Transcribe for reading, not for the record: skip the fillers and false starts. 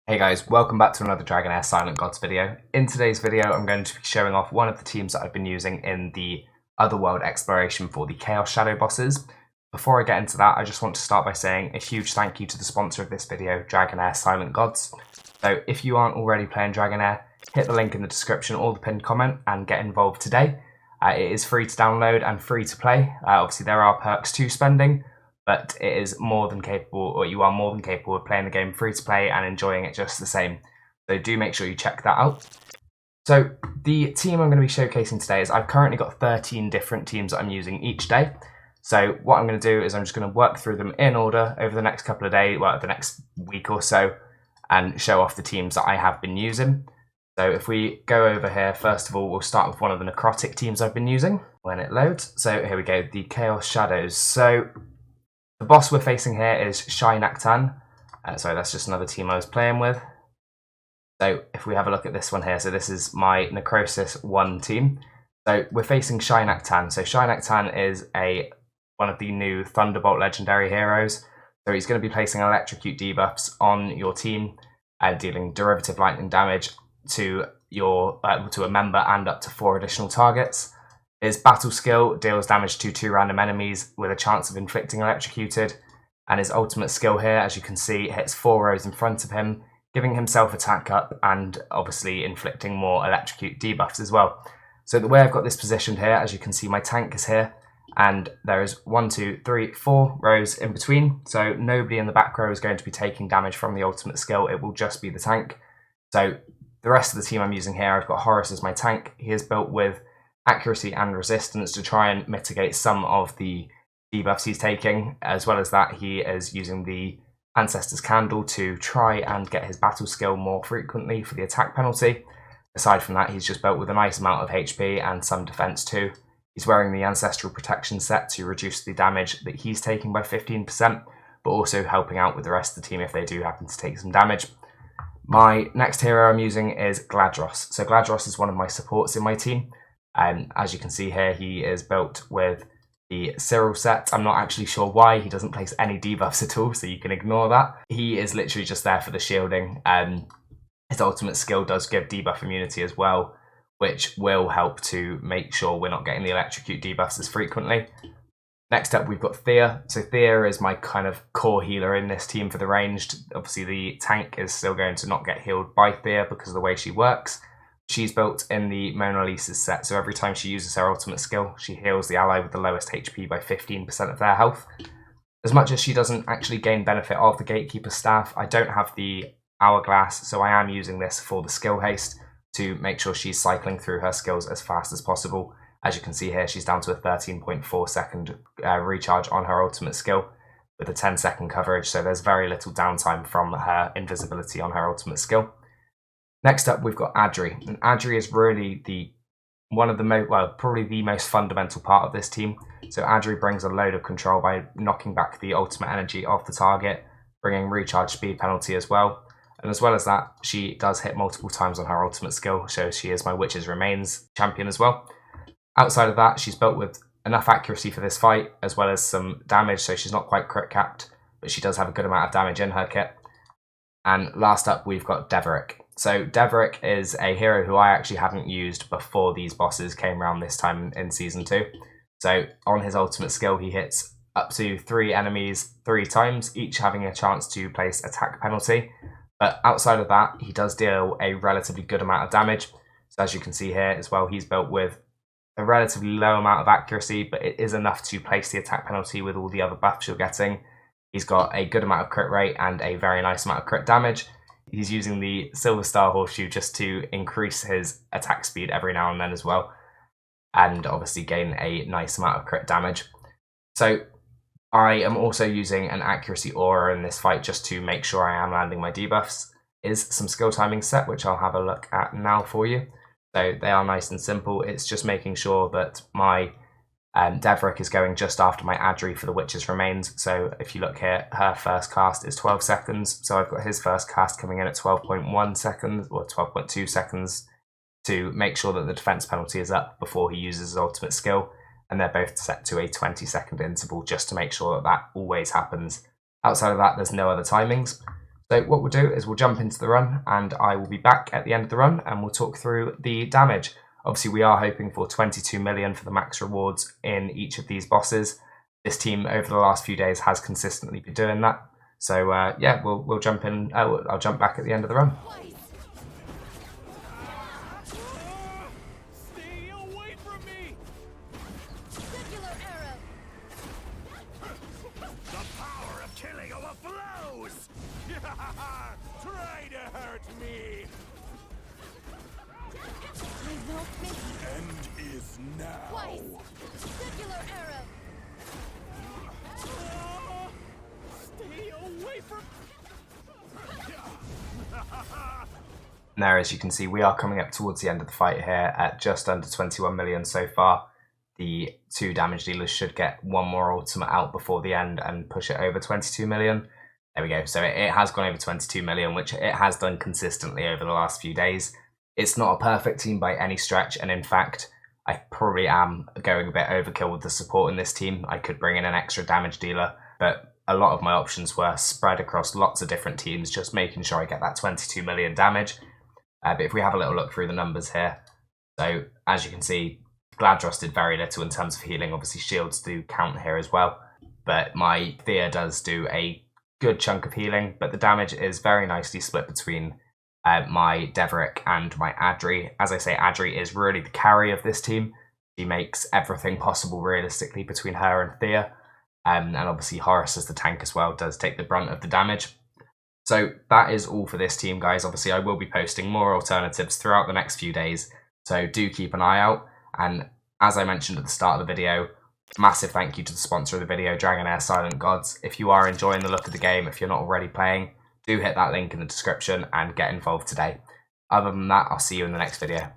Hey guys, welcome back to another Dragonheir Silent Gods video. In today's video I'm going to be showing off one of the teams that I've been using in the Otherworld exploration for the Chaos Shadow bosses. Before I get into that, I just want to start by saying a huge thank you to the sponsor of this video, Dragonheir Silent Gods. So if you aren't already playing Dragonheir, hit the link in the description or the pinned comment and get involved today. It is free to download and free to play. Obviously there are perks to spending, but it is more than capable, or you are more than capable of playing the game free to play and enjoying it just the same. So do make sure you check that out. So the team I'm going to be showcasing today is I've currently got 13 different teams that I'm using each day. So what I'm going to do is I'm just going to work through them in order over the next couple of days, well, the next week or so, and show off the teams that I have been using. So if we go over here, first of all, we'll start with one of the necrotic teams I've been using when it loads. So here we go, the Chaos Shadows. So the boss we're facing here is Shai Naktan. Sorry, that's just another team I was playing with. So if we have a look at this one here, so this is my Necrosis 1 team. So we're facing Shai Naktan. So Shai Naktan is one of the new Thunderbolt legendary heroes. So he's going to be placing electrocute debuffs on your team, dealing derivative lightning damage to a member and up to 4 additional targets. His battle skill deals damage to 2 random enemies with a chance of inflicting electrocuted, and his ultimate skill here, as you can see, hits 4 rows in front of him, giving himself attack up and obviously inflicting more electrocute debuffs as well. So the way I've got this positioned here, as you can see, my tank is here, and there is 1, 2, 3, 4 rows in between, so nobody in the back row is going to be taking damage from the ultimate skill, it will just be the tank. So the rest of the team I'm using here, I've got Horus as my tank. He is built with accuracy and resistance to try and mitigate some of the debuffs he's taking. As well as that, he is using the Ancestor's Candle to try and get his battle skill more frequently for the attack penalty. Aside from that, he's just built with a nice amount of HP and some defense too. He's wearing the Ancestral Protection set to reduce the damage that he's taking by 15%, but also helping out with the rest of the team if they do happen to take some damage. My next hero I'm using is Gladros. So Gladros is one of my supports in my team. As you can see here, he is built with the Cyril set. I'm not actually sure why he doesn't place any debuffs at all, so you can ignore that. He is literally just there for the shielding. His ultimate skill does give debuff immunity as well, which will help to make sure we're not getting the electrocute debuffs as frequently. Next up, we've got Thea. So Thea is my kind of core healer in this team for the ranged. Obviously, the tank is still going to not get healed by Thea because of the way she works. She's built in the Mona Lisa's set, so every time she uses her ultimate skill, she heals the ally with the lowest HP by 15% of their health. As much as she doesn't actually gain benefit of the Gatekeeper staff, I don't have the Hourglass, so I am using this for the skill haste to make sure she's cycling through her skills as fast as possible. As you can see here, she's down to a 13.4 second recharge on her ultimate skill with a 10-second coverage, so there's very little downtime from her invisibility on her ultimate skill. Next up, we've got Adri, and Adri is really probably the most fundamental part of this team. So Adri brings a load of control by knocking back the ultimate energy of the target, bringing recharge speed penalty as well. And as well as that, she does hit multiple times on her ultimate skill, so she is my Witch's Remains champion as well. Outside of that, she's built with enough accuracy for this fight, as well as some damage, so she's not quite crit capped, but she does have a good amount of damage in her kit. And last up, we've got Deverick. So Deverick is a hero who I actually hadn't used before these bosses came around this time in Season 2. So on his ultimate skill, he hits up to 3 enemies 3 times, each having a chance to place attack penalty. But outside of that, he does deal a relatively good amount of damage. So as you can see here as well, he's built with a relatively low amount of accuracy, but it is enough to place the attack penalty with all the other buffs you're getting. He's got a good amount of crit rate and a very nice amount of crit damage. He's using the Silver Star Horseshoe just to increase his attack speed every now and then as well, and obviously gain a nice amount of crit damage. So I am also using an accuracy aura in this fight just to make sure I am landing my debuffs. Is some skill timing set, which I'll have a look at now for you. So they are nice and simple. It's just making sure that my Deverick is going just after my Adri for the Witch's Remains. So if you look here, her first cast is 12 seconds. So I've got his first cast coming in at 12.1 seconds or 12.2 seconds to make sure that the defense penalty is up before he uses his ultimate skill. And they're both set to a 20-second interval just to make sure that that always happens. Outside of that, there's no other timings. So what we'll do is we'll jump into the run, and I will be back at the end of the run and we'll talk through the damage. Obviously we are hoping for 22 million for the max rewards in each of these bosses. This team over the last few days has consistently been doing that. So yeah, we'll jump in. I'll jump back at the end of the run. Stay away from me! The power of killing overflows! Try to hurt me! End is now! Stay away from... And there, as you can see, we are coming up towards the end of the fight here at just under 21 million so far. The 2 damage dealers should get one more ultimate out before the end and push it over 22 million. There we go. So it has gone over 22 million, which it has done consistently over the last few days. It's not a perfect team by any stretch, and in fact, I probably am going a bit overkill with the support in this team. I could bring in an extra damage dealer, but a lot of my options were spread across lots of different teams, just making sure I get that 22 million damage. But if we have a little look through the numbers here, so as you can see, Gladros did very little in terms of healing. Obviously shields do count here as well, but my Thea does do a good chunk of healing, but the damage is very nicely split between my Deverick and my Adri. As I say, Adri is really the carry of this team. She makes everything possible realistically between her and Thea, and obviously Horus as the tank as well does take the brunt of the damage. So that is all for this team, guys. Obviously, I will be posting more alternatives throughout the next few days, so do keep an eye out. And as I mentioned at the start of the video, massive thank you to the sponsor of the video, Dragonheir Silent Gods. If you are enjoying the look of the game, if you're not already playing, do hit that link in the description and get involved today. Other than that, I'll see you in the next video.